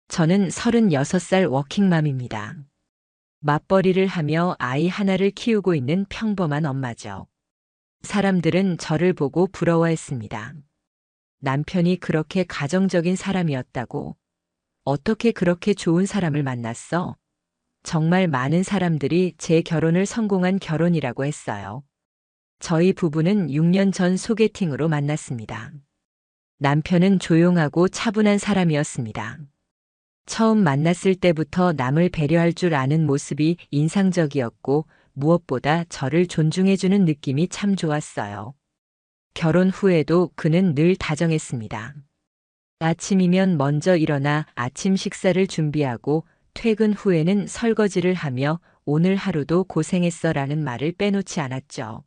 저는 36살 워킹맘입니다. 맞벌이를 하며 아이 하나를 키우고 있는 평범한 엄마죠. 사람들은 저를 보고 부러워했습니다. 남편이 그렇게 가정적인 사람이었다고. 어떻게 그렇게 좋은 사람을 만났어? 정말 많은 사람들이 제 결혼을 성공한 결혼이라고 했어요. 저희 부부는 6년 전 소개팅으로 만났습니다. 남편은 조용하고 차분한 사람이었습니다. 처음 만났을 때부터 남을 배려할 줄 아는 모습이 인상적이었고 무엇보다 저를 존중해주는 느낌이 참 좋았어요. 결혼 후에도 그는 늘 다정했습니다. 아침이면 먼저 일어나 아침 식사를 준비하고 퇴근 후에는 설거지를 하며 오늘 하루도 고생했어 라는 말을 빼놓지 않았죠.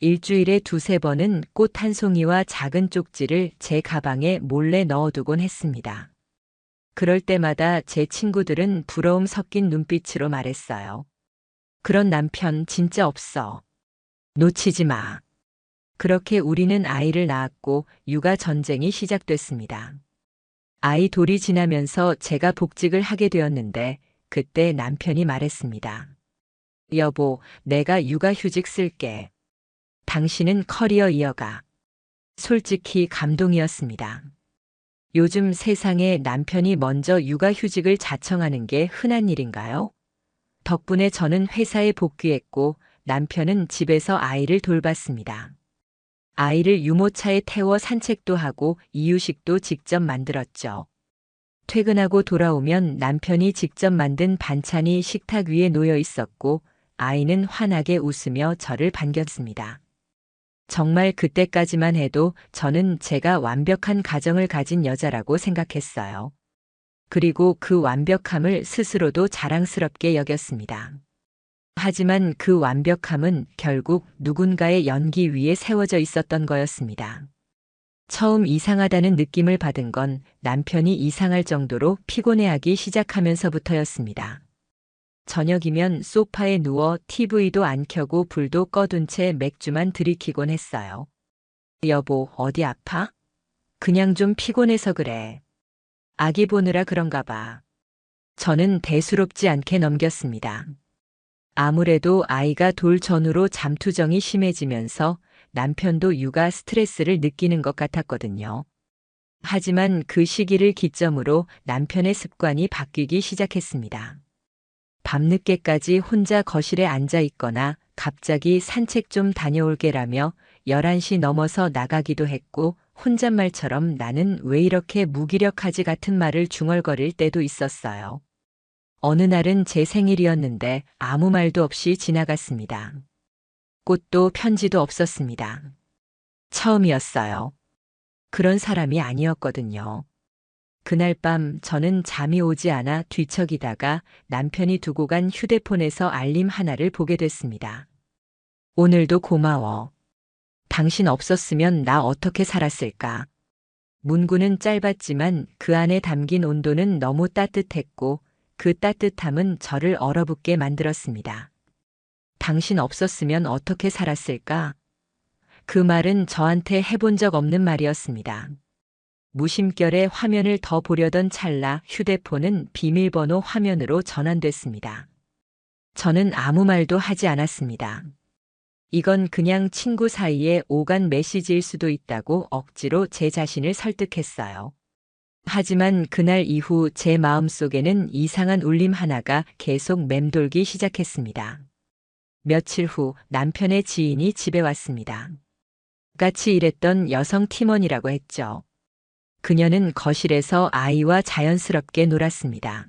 일주일에 두세 번은 꽃 한 송이와 작은 쪽지를 제 가방에 몰래 넣어두곤 했습니다. 그럴 때마다 제 친구들은 부러움 섞인 눈빛으로 말했어요. 그런 남편 진짜 없어. 놓치지 마. 그렇게 우리는 아이를 낳았고 육아 전쟁이 시작됐습니다. 아이 돌이 지나면서 제가 복직을 하게 되었는데 그때 남편이 말했습니다. 여보, 내가 육아휴직 쓸게. 당신은 커리어 이어가. 솔직히 감동이었습니다. 요즘 세상에 남편이 먼저 육아휴직을 자청하는 게 흔한 일인가요? 덕분에 저는 회사에 복귀했고 남편은 집에서 아이를 돌봤습니다. 아이를 유모차에 태워 산책도 하고 이유식도 직접 만들었죠. 퇴근하고 돌아오면 남편이 직접 만든 반찬이 식탁 위에 놓여 있었고 아이는 환하게 웃으며 저를 반겼습니다. 정말 그때까지만 해도 저는 제가 완벽한 가정을 가진 여자라고 생각했어요. 그리고 그 완벽함을 스스로도 자랑스럽게 여겼습니다. 하지만 그 완벽함은 결국 누군가의 연기 위에 세워져 있었던 거였습니다. 처음 이상하다는 느낌을 받은 건 남편이 이상할 정도로 피곤해하기 시작하면서부터였습니다. 저녁이면 소파에 누워 TV도 안 켜고 불도 꺼둔 채 맥주만 들이키곤 했어요. 여보, 어디 아파? 그냥 좀 피곤해서 그래. 아기 보느라 그런가 봐. 저는 대수롭지 않게 넘겼습니다. 아무래도 아이가 돌 전후로 잠투정이 심해지면서 남편도 육아 스트레스를 느끼는 것 같았거든요. 하지만 그 시기를 기점으로 남편의 습관이 바뀌기 시작했습니다. 밤늦게까지 혼자 거실에 앉아 있거나 갑자기 산책 좀 다녀올게라며 11시 넘어서 나가기도 했고 혼잣말처럼 나는 왜 이렇게 무기력하지 같은 말을 중얼거릴 때도 있었어요. 어느 날은 제 생일이었는데 아무 말도 없이 지나갔습니다. 꽃도 편지도 없었습니다. 처음이었어요. 그런 사람이 아니었거든요. 그날 밤 저는 잠이 오지 않아 뒤척이다가 남편이 두고 간 휴대폰에서 알림 하나를 보게 됐습니다. 오늘도 고마워. 당신 없었으면 나 어떻게 살았을까? 문구는 짧았지만 그 안에 담긴 온도는 너무 따뜻했고 그 따뜻함은 저를 얼어붙게 만들었습니다. 당신 없었으면 어떻게 살았을까? 그 말은 저한테 해본 적 없는 말이었습니다. 무심결에 화면을 더 보려던 찰나 휴대폰은 비밀번호 화면으로 전환됐습니다. 저는 아무 말도 하지 않았습니다. 이건 그냥 친구 사이에 오간 메시지일 수도 있다고 억지로 제 자신을 설득했어요. 하지만 그날 이후 제 마음속에는 이상한 울림 하나가 계속 맴돌기 시작했습니다. 며칠 후 남편의 지인이 집에 왔습니다. 같이 일했던 여성 팀원이라고 했죠. 그녀는 거실에서 아이와 자연스럽게 놀았습니다.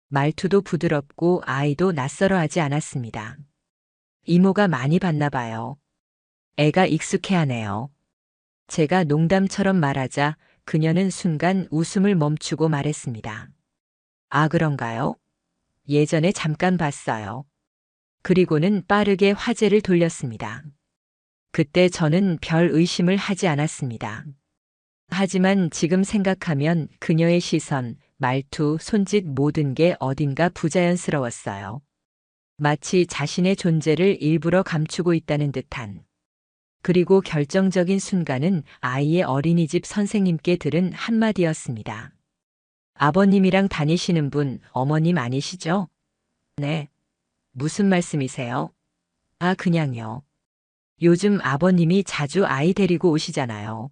말투도 부드럽고 아이도 낯설어하지 않았습니다. 이모가 많이 봤나 봐요. 애가 익숙해하네요. 제가 농담처럼 말하자 그녀는 순간 웃음을 멈추고 말했습니다. 아, 그런가요? 예전에 잠깐 봤어요. 그리고는 빠르게 화제를 돌렸습니다. 그때 저는 별 의심을 하지 않았습니다. 하지만 지금 생각하면 그녀의 시선, 말투, 손짓 모든 게 어딘가 부자연스러웠어요. 마치 자신의 존재를 일부러 감추고 있다는 듯한. 그리고 결정적인 순간은 아이의 어린이집 선생님께 들은 한마디였습니다. 아버님이랑 다니시는 분 어머님 아니시죠? 네. 무슨 말씀이세요? 아, 그냥요. 요즘 아버님이 자주 아이 데리고 오시잖아요.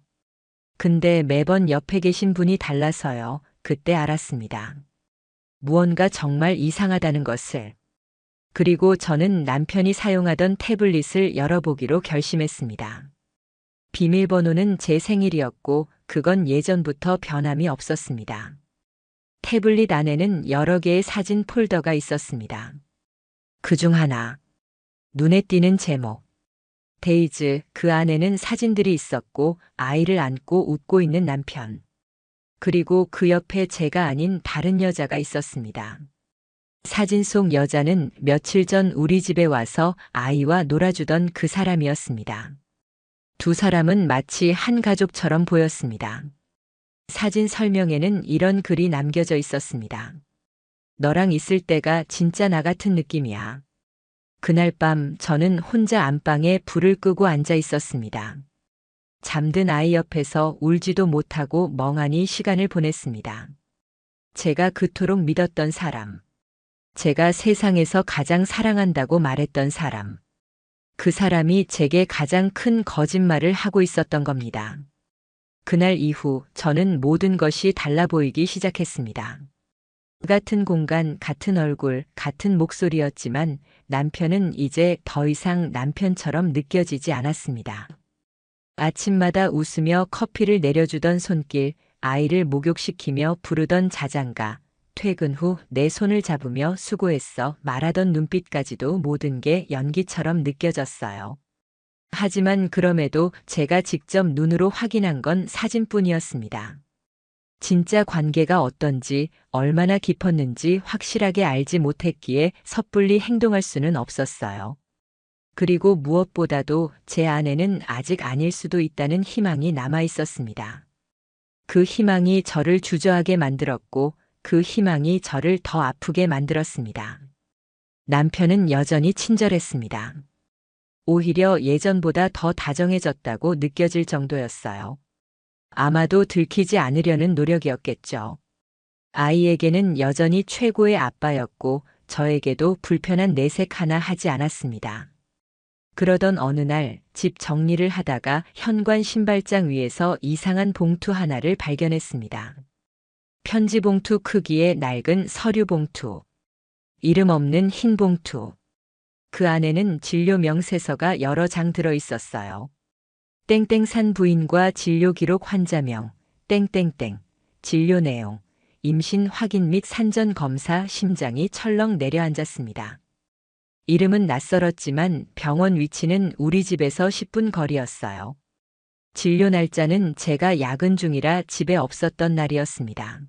근데 매번 옆에 계신 분이 달라서요. 그때 알았습니다. 무언가 정말 이상하다는 것을. 그리고 저는 남편이 사용하던 태블릿을 열어보기로 결심했습니다. 비밀번호는 제 생일이었고 그건 예전부터 변함이 없었습니다. 태블릿 안에는 여러 개의 사진 폴더가 있었습니다. 그중 하나. 눈에 띄는 제목. 데이즈, 그 안에는 사진들이 있었고 아이를 안고 웃고 있는 남편. 그리고 그 옆에 제가 아닌 다른 여자가 있었습니다. 사진 속 여자는 며칠 전 우리 집에 와서 아이와 놀아주던 그 사람이었습니다. 두 사람은 마치 한 가족처럼 보였습니다. 사진 설명에는 이런 글이 남겨져 있었습니다. 너랑 있을 때가 진짜 나 같은 느낌이야. 그날 밤 저는 혼자 안방에 불을 끄고 앉아 있었습니다. 잠든 아이 옆에서 울지도 못하고 멍하니 시간을 보냈습니다. 제가 그토록 믿었던 사람. 제가 세상에서 가장 사랑한다고 말했던 사람. 그 사람이 제게 가장 큰 거짓말을 하고 있었던 겁니다. 그날 이후 저는 모든 것이 달라 보이기 시작했습니다. 같은 공간, 같은 얼굴, 같은 목소리였지만 남편은 이제 더 이상 남편처럼 느껴지지 않았습니다. 아침마다 웃으며 커피를 내려주던 손길, 아이를 목욕시키며 부르던 자장가, 퇴근 후 내 손을 잡으며 수고했어 말하던 눈빛까지도 모든 게 연기처럼 느껴졌어요. 하지만 그럼에도 제가 직접 눈으로 확인한 건 사진뿐이었습니다. 진짜 관계가 어떤지, 얼마나 깊었는지 확실하게 알지 못했기에 섣불리 행동할 수는 없었어요. 그리고 무엇보다도 제 안에는 아직 아닐 수도 있다는 희망이 남아 있었습니다. 그 희망이 저를 주저하게 만들었고 그 희망이 저를 더 아프게 만들었습니다. 남편은 여전히 친절했습니다. 오히려 예전보다 더 다정해졌다고 느껴질 정도였어요. 아마도 들키지 않으려는 노력이었겠죠. 아이에게는 여전히 최고의 아빠였고 저에게도 불편한 내색 하나 하지 않았습니다. 그러던 어느 날 집 정리를 하다가 현관 신발장 위에서 이상한 봉투 하나를 발견했습니다. 편지 봉투 크기의 낡은 서류 봉투. 이름 없는 흰 봉투. 그 안에는 진료 명세서가 여러 장 들어 있었어요. 땡땡산 부인과 진료 기록 환자명, 땡땡땡, 진료 내용, 임신 확인 및 산전 검사 심장이 철렁 내려앉았습니다. 이름은 낯설었지만 병원 위치는 우리 집에서 10분 거리였어요. 진료 날짜는 제가 야근 중이라 집에 없었던 날이었습니다.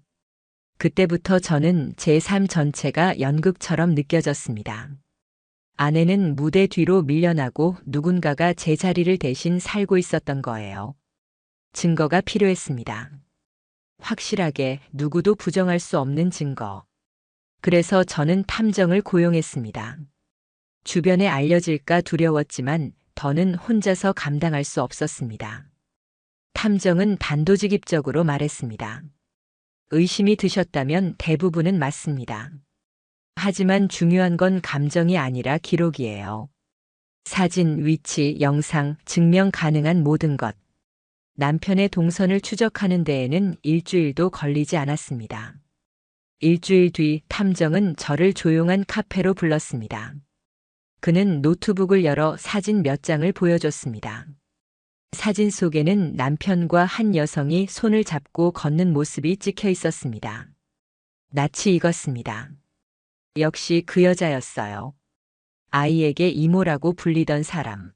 그때부터 저는 제 삶 전체가 연극처럼 느껴졌습니다. 아내는 무대 뒤로 밀려나고 누군가가 제 자리를 대신 살고 있었던 거예요. 증거가 필요했습니다. 확실하게 누구도 부정할 수 없는 증거. 그래서 저는 탐정을 고용했습니다. 주변에 알려질까 두려웠지만 더는 혼자서 감당할 수 없었습니다. 탐정은 단도직입적으로 말했습니다. 의심이 드셨다면 대부분은 맞습니다. 하지만 중요한 건 감정이 아니라 기록이에요. 사진, 위치, 영상, 증명 가능한 모든 것. 남편의 동선을 추적하는 데에는 일주일도 걸리지 않았습니다. 일주일 뒤 탐정은 저를 조용한 카페로 불렀습니다. 그는 노트북을 열어 사진 몇 장을 보여줬습니다. 사진 속에는 남편과 한 여성이 손을 잡고 걷는 모습이 찍혀 있었습니다. 낯이 익었습니다. 역시 그 여자였어요. 아이에게 이모라고 불리던 사람.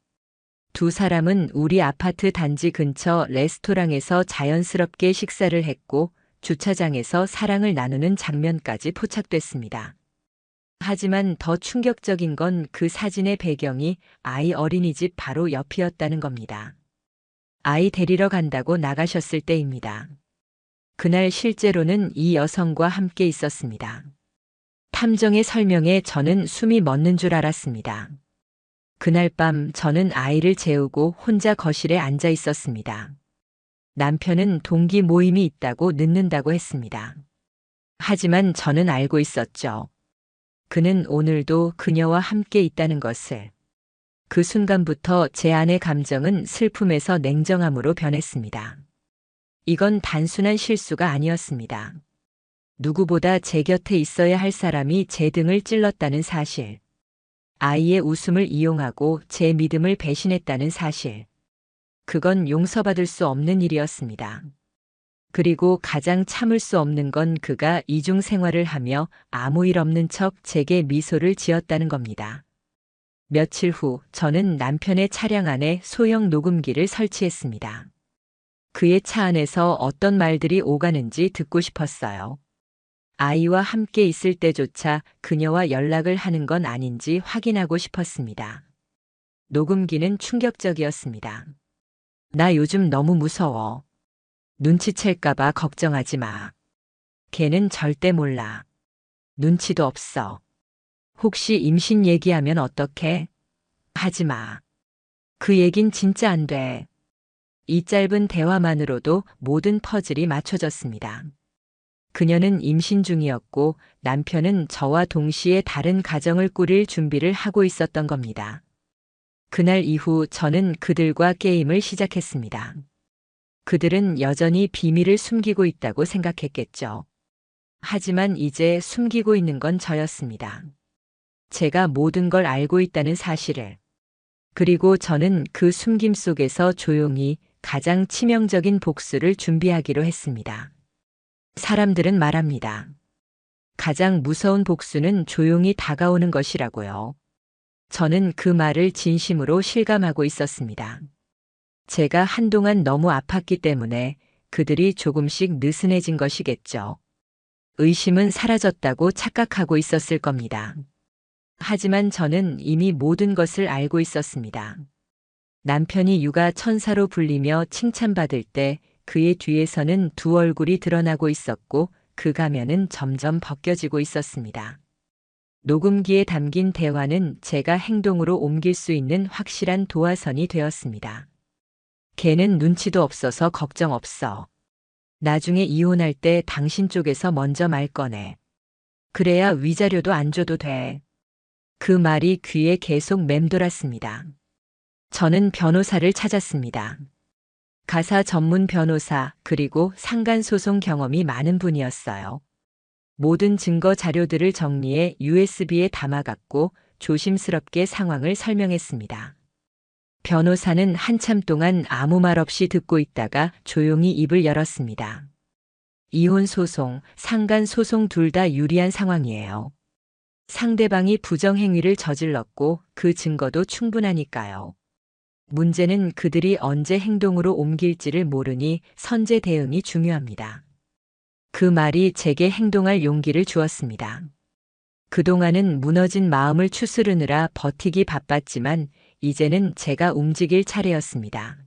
두 사람은 우리 아파트 단지 근처 레스토랑에서 자연스럽게 식사를 했고 주차장에서 사랑을 나누는 장면까지 포착됐습니다. 하지만 더 충격적인 건 그 사진의 배경이 아이 어린이집 바로 옆이었다는 겁니다. 아이 데리러 간다고 나가셨을 때입니다. 그날 실제로는 이 여성과 함께 있었습니다. 탐정의 설명에 저는 숨이 멎는 줄 알았습니다. 그날 밤 저는 아이를 재우고 혼자 거실에 앉아 있었습니다. 남편은 동기 모임이 있다고 늦는다고 했습니다. 하지만 저는 알고 있었죠. 그는 오늘도 그녀와 함께 있다는 것을. 그 순간부터 제 안의 감정은 슬픔에서 냉정함으로 변했습니다. 이건 단순한 실수가 아니었습니다. 누구보다 제 곁에 있어야 할 사람이 제 등을 찔렀다는 사실. 아이의 웃음을 이용하고 제 믿음을 배신했다는 사실. 그건 용서받을 수 없는 일이었습니다. 그리고 가장 참을 수 없는 건 그가 이중 생활을 하며 아무 일 없는 척 제게 미소를 지었다는 겁니다. 며칠 후 저는 남편의 차량 안에 소형 녹음기를 설치했습니다. 그의 차 안에서 어떤 말들이 오가는지 듣고 싶었어요. 아이와 함께 있을 때조차 그녀와 연락을 하는 건 아닌지 확인하고 싶었습니다. 녹음기는 충격적이었습니다. 나 요즘 너무 무서워. 눈치챌까봐 걱정하지 마. 걔는 절대 몰라. 눈치도 없어. 혹시 임신 얘기하면 어떡해? 하지 마. 그 얘긴 진짜 안 돼. 이 짧은 대화만으로도 모든 퍼즐이 맞춰졌습니다. 그녀는 임신 중이었고 남편은 저와 동시에 다른 가정을 꾸릴 준비를 하고 있었던 겁니다. 그날 이후 저는 그들과 게임을 시작했습니다. 그들은 여전히 비밀을 숨기고 있다고 생각했겠죠. 하지만 이제 숨기고 있는 건 저였습니다. 제가 모든 걸 알고 있다는 사실을. 그리고 저는 그 숨김 속에서 조용히 가장 치명적인 복수를 준비하기로 했습니다. 사람들은 말합니다. 가장 무서운 복수는 조용히 다가오는 것이라고요. 저는 그 말을 진심으로 실감하고 있었습니다. 제가 한동안 너무 아팠기 때문에 그들이 조금씩 느슨해진 것이겠죠. 의심은 사라졌다고 착각하고 있었을 겁니다. 하지만 저는 이미 모든 것을 알고 있었습니다. 남편이 육아 천사로 불리며 칭찬받을 때 그의 뒤에서는 두 얼굴이 드러나고 있었고 그 가면은 점점 벗겨지고 있었습니다. 녹음기에 담긴 대화는 제가 행동으로 옮길 수 있는 확실한 도화선이 되었습니다. 걔는 눈치도 없어서 걱정 없어. 나중에 이혼할 때 당신 쪽에서 먼저 말 꺼내. 그래야 위자료도 안 줘도 돼. 그 말이 귀에 계속 맴돌았습니다. 저는 변호사를 찾았습니다. 가사 전문 변호사 그리고 상간소송 경험이 많은 분이었어요. 모든 증거 자료들을 정리해 USB에 담아갔고 조심스럽게 상황을 설명했습니다. 변호사는 한참 동안 아무 말 없이 듣고 있다가 조용히 입을 열었습니다. 이혼 소송, 상간 소송 둘 다 유리한 상황이에요. 상대방이 부정행위를 저질렀고 그 증거도 충분하니까요. 문제는 그들이 언제 행동으로 옮길지를 모르니 선제 대응이 중요합니다. 그 말이 제게 행동할 용기를 주었습니다. 그동안은 무너진 마음을 추스르느라 버티기 바빴지만 이제는 제가 움직일 차례였습니다.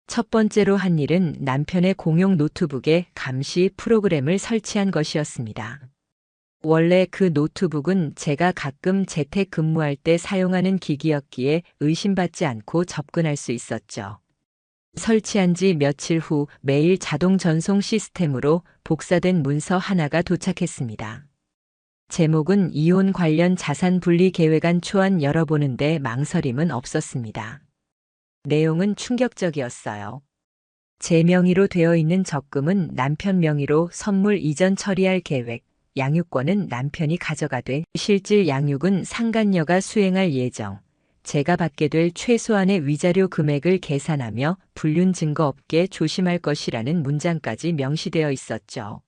첫 번째로 한 일은 남편의 공용 노트북에 감시 프로그램을 설치한 것이었습니다. 원래 그 노트북은 제가 가끔 재택 근무할 때 사용하는 기기였기에 의심받지 않고 접근할 수 있었죠. 설치한 지 며칠 후 매일 자동 전송 시스템으로 복사된 문서 하나가 도착했습니다. 제목은 이혼 관련 자산 분리 계획안 초안 열어보는데 망설임은 없었습니다. 내용은 충격적이었어요. 제 명의로 되어 있는 적금은 남편 명의로 선물 이전 처리할 계획, 양육권은 남편이 가져가되 실질 양육은 상간녀가 수행할 예정, 제가 받게 될 최소한의 위자료 금액을 계산하며 불륜 증거 없게 조심할 것이라는 문장까지 명시되어 있었죠.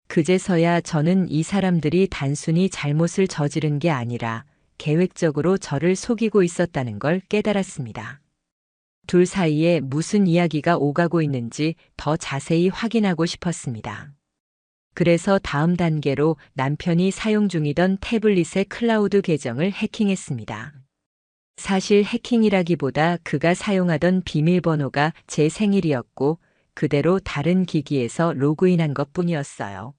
그제서야 저는 이 사람들이 단순히 잘못을 저지른 게 아니라 계획적으로 저를 속이고 있었다는 걸 깨달았습니다. 둘 사이에 무슨 이야기가 오가고 있는지 더 자세히 확인하고 싶었습니다. 그래서 다음 단계로 남편이 사용 중이던 태블릿의 클라우드 계정을 해킹했습니다. 사실 해킹이라기보다 그가 사용하던 비밀번호가 제 생일이었고 그대로 다른 기기에서 로그인한 것뿐이었어요.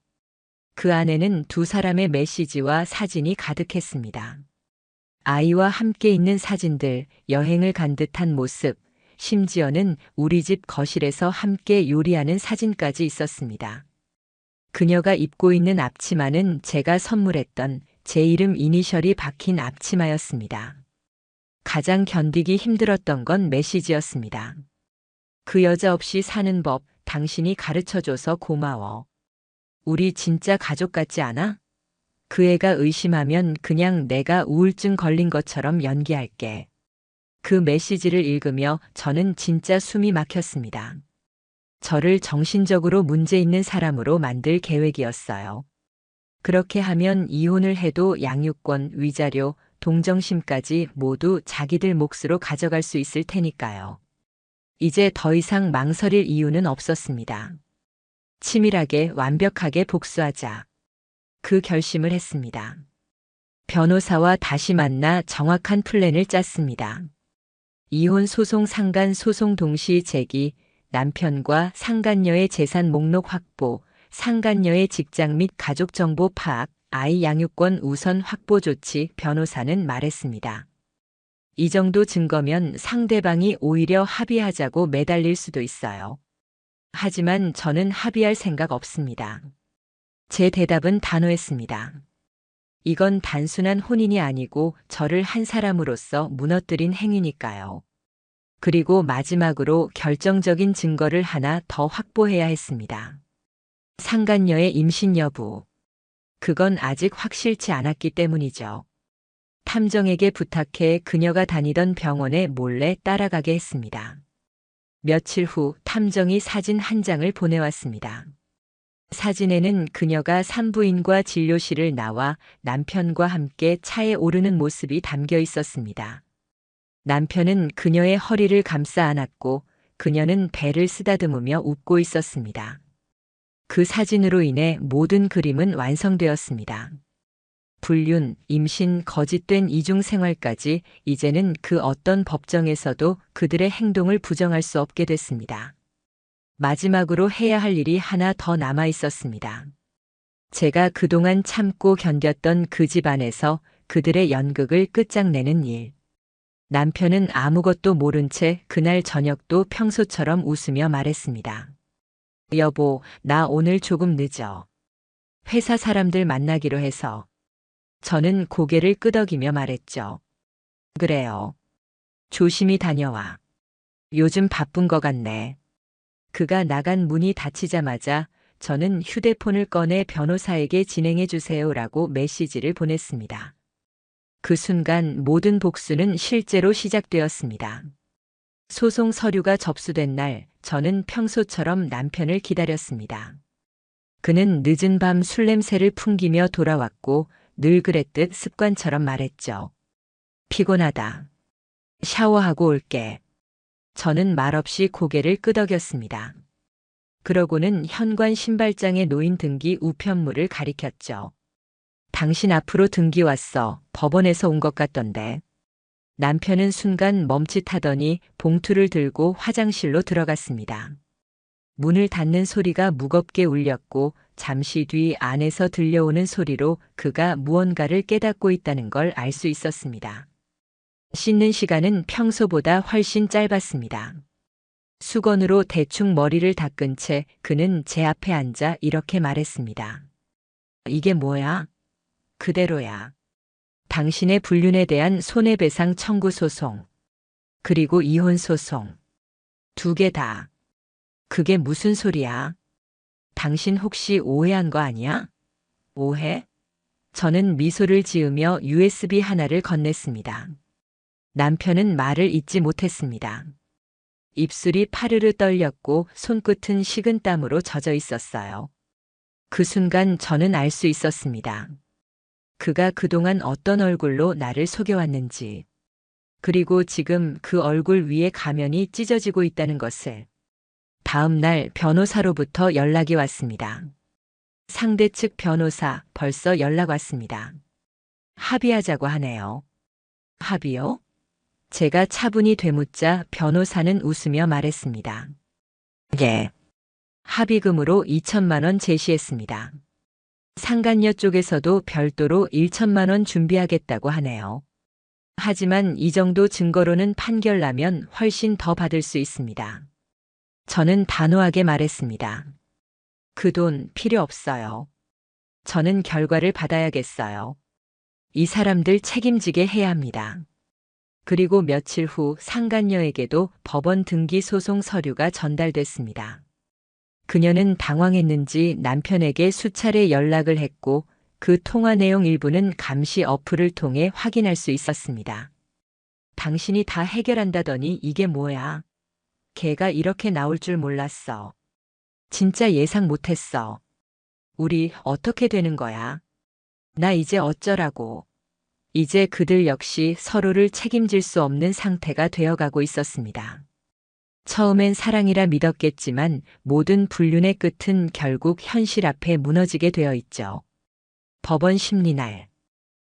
그 안에는 두 사람의 메시지와 사진이 가득했습니다. 아이와 함께 있는 사진들, 여행을 간 듯한 모습, 심지어는 우리 집 거실에서 함께 요리하는 사진까지 있었습니다. 그녀가 입고 있는 앞치마는 제가 선물했던 제 이름 이니셜이 박힌 앞치마였습니다. 가장 견디기 힘들었던 건 메시지였습니다. 그 여자 없이 사는 법 당신이 가르쳐줘서 고마워. 우리 진짜 가족 같지 않아? 그 애가 의심하면 그냥 내가 우울증 걸린 것처럼 연기할게. 그 메시지를 읽으며 저는 진짜 숨이 막혔습니다. 저를 정신적으로 문제 있는 사람으로 만들 계획이었어요. 그렇게 하면 이혼을 해도 양육권, 위자료, 동정심까지 모두 자기들 몫으로 가져갈 수 있을 테니까요. 이제 더 이상 망설일 이유는 없었습니다. 치밀하게 완벽하게 복수하자. 그 결심을 했습니다. 변호사와 다시 만나 정확한 플랜을 짰습니다. 이혼 소송 상간 소송 동시 제기, 남편과 상간녀의 재산 목록 확보, 상간녀의 직장 및 가족 정보 파악, 아이 양육권 우선 확보 조치, 변호사는 말했습니다. 이 정도 증거면 상대방이 오히려 합의하자고 매달릴 수도 있어요. 하지만 저는 합의할 생각 없습니다. 제 대답은 단호했습니다. 이건 단순한 혼인이 아니고 저를 한 사람으로서 무너뜨린 행위니까요. 그리고 마지막으로 결정적인 증거를 하나 더 확보해야 했습니다. 상간녀의 임신 여부. 그건 아직 확실치 않았기 때문이죠. 탐정에게 부탁해 그녀가 다니던 병원에 몰래 따라가게 했습니다. 며칠 후 탐정이 사진 한 장을 보내왔습니다. 사진에는 그녀가 산부인과 진료실을 나와 남편과 함께 차에 오르는 모습이 담겨 있었습니다. 남편은 그녀의 허리를 감싸 안았고 그녀는 배를 쓰다듬으며 웃고 있었습니다. 그 사진으로 인해 모든 그림은 완성되었습니다. 불륜, 임신, 거짓된 이중 생활까지 이제는 그 어떤 법정에서도 그들의 행동을 부정할 수 없게 됐습니다. 마지막으로 해야 할 일이 하나 더 남아 있었습니다. 제가 그동안 참고 견뎠던 그 집안에서 그들의 연극을 끝장내는 일. 남편은 아무것도 모른 채 그날 저녁도 평소처럼 웃으며 말했습니다. 여보, 나 오늘 조금 늦어. 회사 사람들 만나기로 해서. 저는 고개를 끄덕이며 말했죠. 그래요. 조심히 다녀와. 요즘 바쁜 것 같네. 그가 나간 문이 닫히자마자 저는 휴대폰을 꺼내 변호사에게 진행해 주세요라고 메시지를 보냈습니다. 그 순간 모든 복수는 실제로 시작되었습니다. 소송 서류가 접수된 날 저는 평소처럼 남편을 기다렸습니다. 그는 늦은 밤 술 냄새를 풍기며 돌아왔고 늘 그랬듯 습관처럼 말했죠. 피곤하다. 샤워하고 올게. 저는 말없이 고개를 끄덕였습니다. 그러고는 현관 신발장에 놓인 등기 우편물을 가리켰죠. 당신 앞으로 등기 왔어. 법원에서 온 것 같던데. 남편은 순간 멈칫하더니 봉투를 들고 화장실로 들어갔습니다. 문을 닫는 소리가 무겁게 울렸고 잠시 뒤 안에서 들려오는 소리로 그가 무언가를 깨닫고 있다는 걸 알 수 있었습니다. 씻는 시간은 평소보다 훨씬 짧았습니다. 수건으로 대충 머리를 닦은 채 그는 제 앞에 앉아 이렇게 말했습니다. 이게 뭐야? 그대로야. 당신의 불륜에 대한 손해배상 청구 소송, 그리고 이혼 소송. 2개 다. 그게 무슨 소리야? 당신 혹시 오해한 거 아니야? 오해? 저는 미소를 지으며 USB 하나를 건넸습니다. 남편은 말을 잇지 못했습니다. 입술이 파르르 떨렸고 손끝은 식은 땀으로 젖어 있었어요. 그 순간 저는 알 수 있었습니다. 그가 그동안 어떤 얼굴로 나를 속여왔는지, 그리고 지금 그 얼굴 위에 가면이 찢어지고 있다는 것을. 다음 날 변호사로부터 연락이 왔습니다. 상대 측 변호사 벌써 연락 왔습니다. 합의하자고 하네요. 합의요? 제가 차분히 되묻자 변호사는 웃으며 말했습니다. 예. 합의금으로 2천만 원 제시했습니다. 상간녀 쪽에서도 별도로 1천만 원 준비하겠다고 하네요. 하지만 이 정도 증거로는 판결 나면 훨씬 더 받을 수 있습니다. 저는 단호하게 말했습니다. 그 돈 필요 없어요. 저는 결과를 받아야겠어요. 이 사람들 책임지게 해야 합니다. 그리고 며칠 후 상간녀에게도 법원 등기 소송 서류가 전달됐습니다. 그녀는 당황했는지 남편에게 수차례 연락을 했고 그 통화 내용 일부는 감시 어플을 통해 확인할 수 있었습니다. 당신이 다 해결한다더니 이게 뭐야? 걔가 이렇게 나올 줄 몰랐어. 진짜 예상 못했어. 우리 어떻게 되는 거야? 나 이제 어쩌라고. 이제 그들 역시 서로를 책임질 수 없는 상태가 되어가고 있었습니다. 처음엔 사랑이라 믿었겠지만 모든 불륜의 끝은 결국 현실 앞에 무너지게 되어 있죠. 법원 심리날.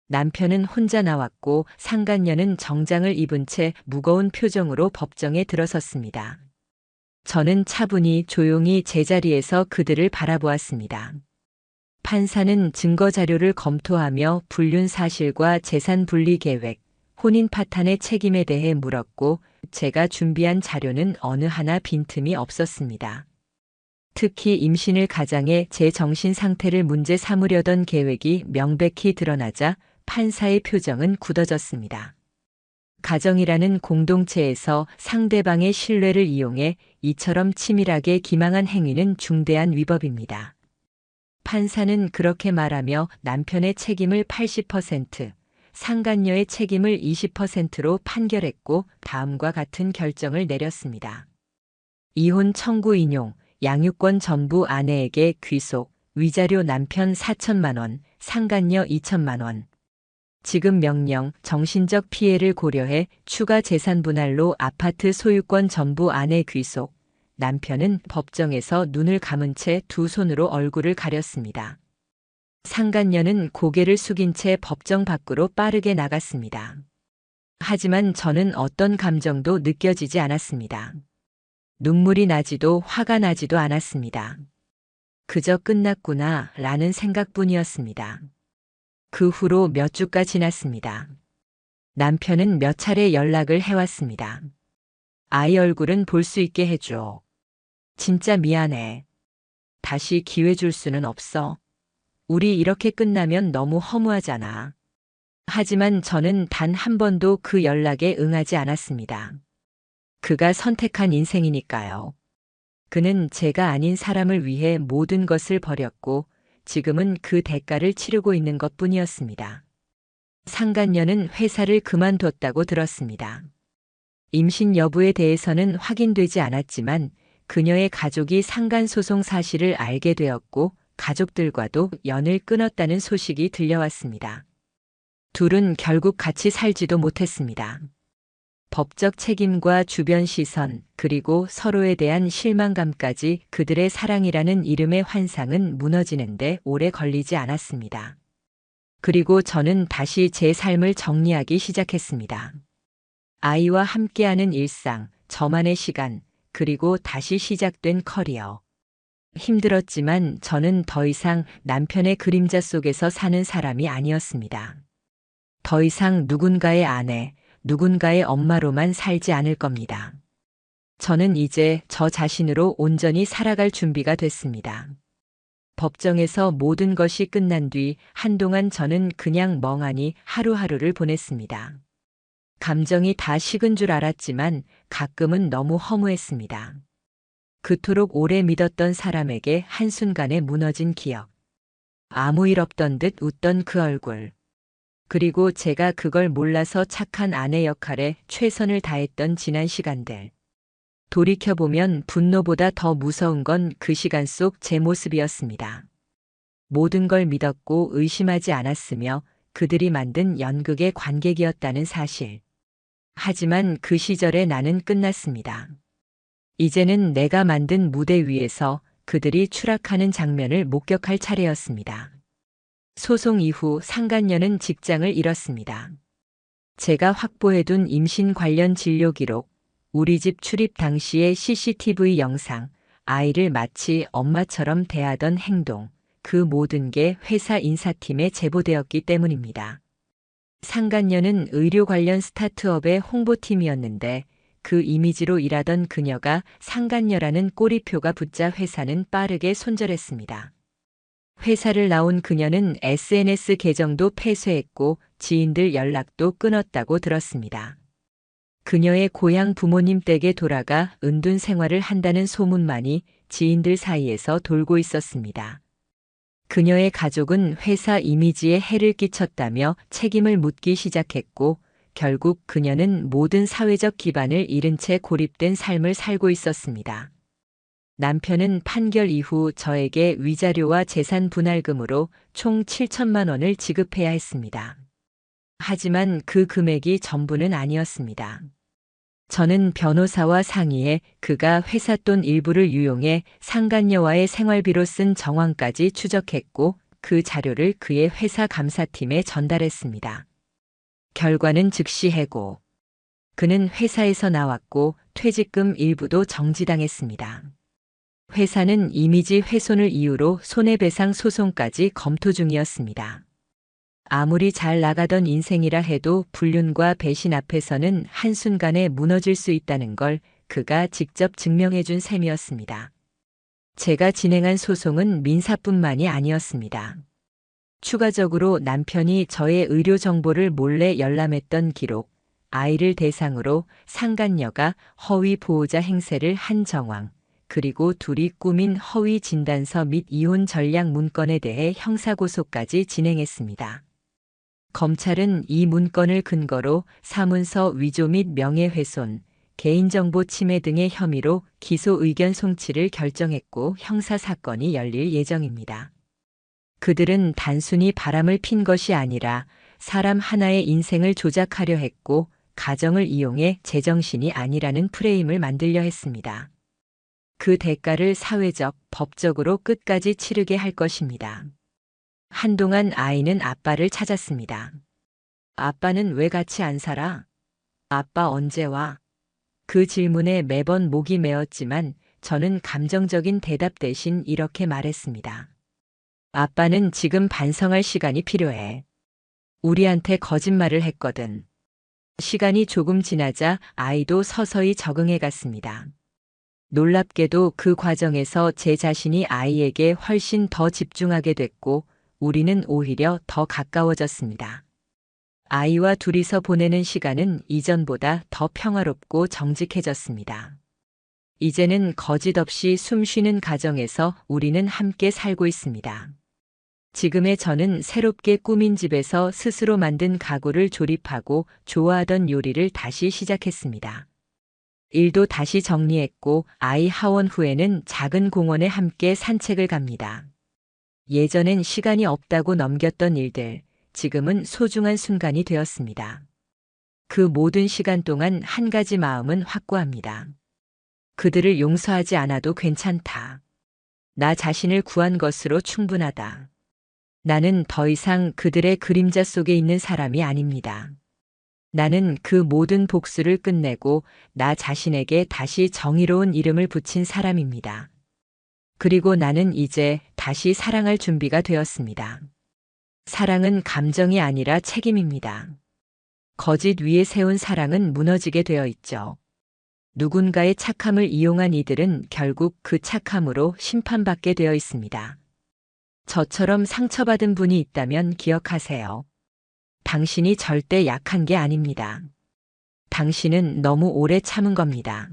남편은 혼자 나왔고 상간녀는 정장을 입은 채 무거운 표정으로 법정에 들어섰습니다. 저는 차분히 조용히 제자리에서 그들을 바라보았습니다. 판사는 증거 자료를 검토하며 불륜 사실과 재산 분리 계획, 혼인 파탄의 책임에 대해 물었고 제가 준비한 자료는 어느 하나 빈틈이 없었습니다. 특히 임신을 가장해 제 정신 상태를 문제 삼으려던 계획이 명백히 드러나자 판사의 표정은 굳어졌습니다. 가정이라는 공동체에서 상대방의 신뢰를 이용해 이처럼 치밀하게 기망한 행위는 중대한 위법입니다. 판사는 그렇게 말하며 남편의 책임을 80%, 상간녀의 책임을 20%로 판결했고 다음과 같은 결정을 내렸습니다. 이혼 청구 인용, 양육권 전부 아내에게 귀속, 위자료 남편 4천만 원, 상간녀 2천만 원. 지급 명령, 정신적 피해를 고려해 추가 재산 분할로 아파트 소유권 전부 아내 귀속. 남편은 법정에서 눈을 감은 채 두 손으로 얼굴을 가렸습니다. 상간녀는 고개를 숙인 채 법정 밖으로 빠르게 나갔습니다. 하지만 저는 어떤 감정도 느껴지지 않았습니다. 눈물이 나지도 화가 나지도 않았습니다. 그저 끝났구나 라는 생각뿐이었습니다. 그 후로 몇 주가 지났습니다. 남편은 몇 차례 연락을 해왔습니다. 아이 얼굴은 볼 수 있게 해줘. 진짜 미안해. 다시 기회 줄 수는 없어. 우리 이렇게 끝나면 너무 허무하잖아. 하지만 저는 단 한 번도 그 연락에 응하지 않았습니다. 그가 선택한 인생이니까요. 그는 제가 아닌 사람을 위해 모든 것을 버렸고 지금은 그 대가를 치르고 있는 것뿐이었습니다. 상간녀는 회사를 그만뒀다고 들었습니다. 임신 여부에 대해서는 확인되지 않았지만 그녀의 가족이 상간소송 사실을 알게 되었고 가족들과도 연을 끊었다는 소식이 들려왔습니다. 둘은 결국 같이 살지도 못했습니다. 법적 책임과 주변 시선, 그리고 서로에 대한 실망감까지 그들의 사랑이라는 이름의 환상은 무너지는데 오래 걸리지 않았습니다. 그리고 저는 다시 제 삶을 정리하기 시작했습니다. 아이와 함께하는 일상, 저만의 시간, 그리고 다시 시작된 커리어. 힘들었지만 저는 더 이상 남편의 그림자 속에서 사는 사람이 아니었습니다. 더 이상 누군가의 아내, 누군가의 엄마로만 살지 않을 겁니다. 저는 이제 저 자신으로 온전히 살아갈 준비가 됐습니다. 법정에서 모든 것이 끝난 뒤 한동안 저는 그냥 멍하니 하루하루를 보냈습니다. 감정이 다 식은 줄 알았지만 가끔은 너무 허무했습니다. 그토록 오래 믿었던 사람에게 한순간에 무너진 기억. 아무 일 없던 듯 웃던 그 얼굴. 그리고 제가 그걸 몰라서 착한 아내 역할에 최선을 다했던 지난 시간들. 돌이켜보면 분노보다 더 무서운 건 그 시간 속 제 모습이었습니다. 모든 걸 믿었고 의심하지 않았으며 그들이 만든 연극의 관객이었다는 사실. 하지만 그 시절의 나는 끝났습니다. 이제는 내가 만든 무대 위에서 그들이 추락하는 장면을 목격할 차례였습니다. 소송 이후 상간녀는 직장을 잃었습니다. 제가 확보해둔 임신 관련 진료 기록, 우리 집 출입 당시의 CCTV 영상, 아이를 마치 엄마처럼 대하던 행동, 그 모든 게 회사 인사팀에 제보되었기 때문입니다. 상간녀는 의료 관련 스타트업의 홍보팀이었는데 그 이미지로 일하던 그녀가 상간녀라는 꼬리표가 붙자 회사는 빠르게 손절했습니다. 회사를 나온 그녀는 SNS 계정도 폐쇄했고 지인들 연락도 끊었다고 들었습니다. 그녀의 고향 부모님 댁에 돌아가 은둔 생활을 한다는 소문만이 지인들 사이에서 돌고 있었습니다. 그녀의 가족은 회사 이미지에 해를 끼쳤다며 책임을 묻기 시작했고 결국 그녀는 모든 사회적 기반을 잃은 채 고립된 삶을 살고 있었습니다. 남편은 판결 이후 저에게 위자료와 재산 분할금으로 총 7천만 원을 지급해야 했습니다. 하지만 그 금액이 전부는 아니었습니다. 저는 변호사와 상의해 그가 회사 돈 일부를 유용해 상간녀와의 생활비로 쓴 정황까지 추적했고 그 자료를 그의 회사 감사팀에 전달했습니다. 결과는 즉시 해고. 그는 회사에서 나왔고 퇴직금 일부도 정지당했습니다. 회사는 이미지 훼손을 이유로 손해배상 소송까지 검토 중이었습니다. 아무리 잘 나가던 인생이라 해도 불륜과 배신 앞에서는 한순간에 무너질 수 있다는 걸 그가 직접 증명해 준 셈이었습니다. 제가 진행한 소송은 민사뿐만이 아니었습니다. 추가적으로 남편이 저의 의료 정보를 몰래 열람했던 기록, 아이를 대상으로 상간녀가 허위 보호자 행세를 한 정황, 그리고 둘이 꾸민 허위 진단서 및 이혼 전략 문건에 대해 형사고소까지 진행했습니다. 검찰은 이 문건을 근거로 사문서 위조 및 명예훼손, 개인정보 침해 등의 혐의로 기소 의견 송치를 결정했고 형사사건이 열릴 예정입니다. 그들은 단순히 바람을 핀 것이 아니라 사람 하나의 인생을 조작하려 했고 가정을 이용해 제정신이 아니라는 프레임을 만들려 했습니다. 그 대가를 사회적, 법적으로 끝까지 치르게 할 것입니다. 한동안 아이는 아빠를 찾았습니다. 아빠는 왜 같이 안 살아? 아빠 언제 와? 그 질문에 매번 목이 메었지만 저는 감정적인 대답 대신 이렇게 말했습니다. 아빠는 지금 반성할 시간이 필요해. 우리한테 거짓말을 했거든. 시간이 조금 지나자 아이도 서서히 적응해 갔습니다. 놀랍게도 그 과정에서 제 자신이 아이에게 훨씬 더 집중하게 됐고 우리는 오히려 더 가까워졌습니다. 아이와 둘이서 보내는 시간은 이전보다 더 평화롭고 정직해졌습니다. 이제는 거짓 없이 숨 쉬는 가정에서 우리는 함께 살고 있습니다. 지금의 저는 새롭게 꾸민 집에서 스스로 만든 가구를 조립하고 좋아하던 요리를 다시 시작했습니다. 일도 다시 정리했고 아이 하원 후에는 작은 공원에 함께 산책을 갑니다. 예전엔 시간이 없다고 넘겼던 일들, 지금은 소중한 순간이 되었습니다. 그 모든 시간 동안 한 가지 마음은 확고합니다. 그들을 용서하지 않아도 괜찮다. 나 자신을 구한 것으로 충분하다. 나는 더 이상 그들의 그림자 속에 있는 사람이 아닙니다. 나는 그 모든 복수를 끝내고 나 자신에게 다시 정의로운 이름을 붙인 사람입니다. 그리고 나는 이제 다시 사랑할 준비가 되었습니다. 사랑은 감정이 아니라 책임입니다. 거짓 위에 세운 사랑은 무너지게 되어 있죠. 누군가의 착함을 이용한 이들은 결국 그 착함으로 심판받게 되어 있습니다. 저처럼 상처받은 분이 있다면 기억하세요. 당신이 절대 약한 게 아닙니다. 당신은 너무 오래 참은 겁니다.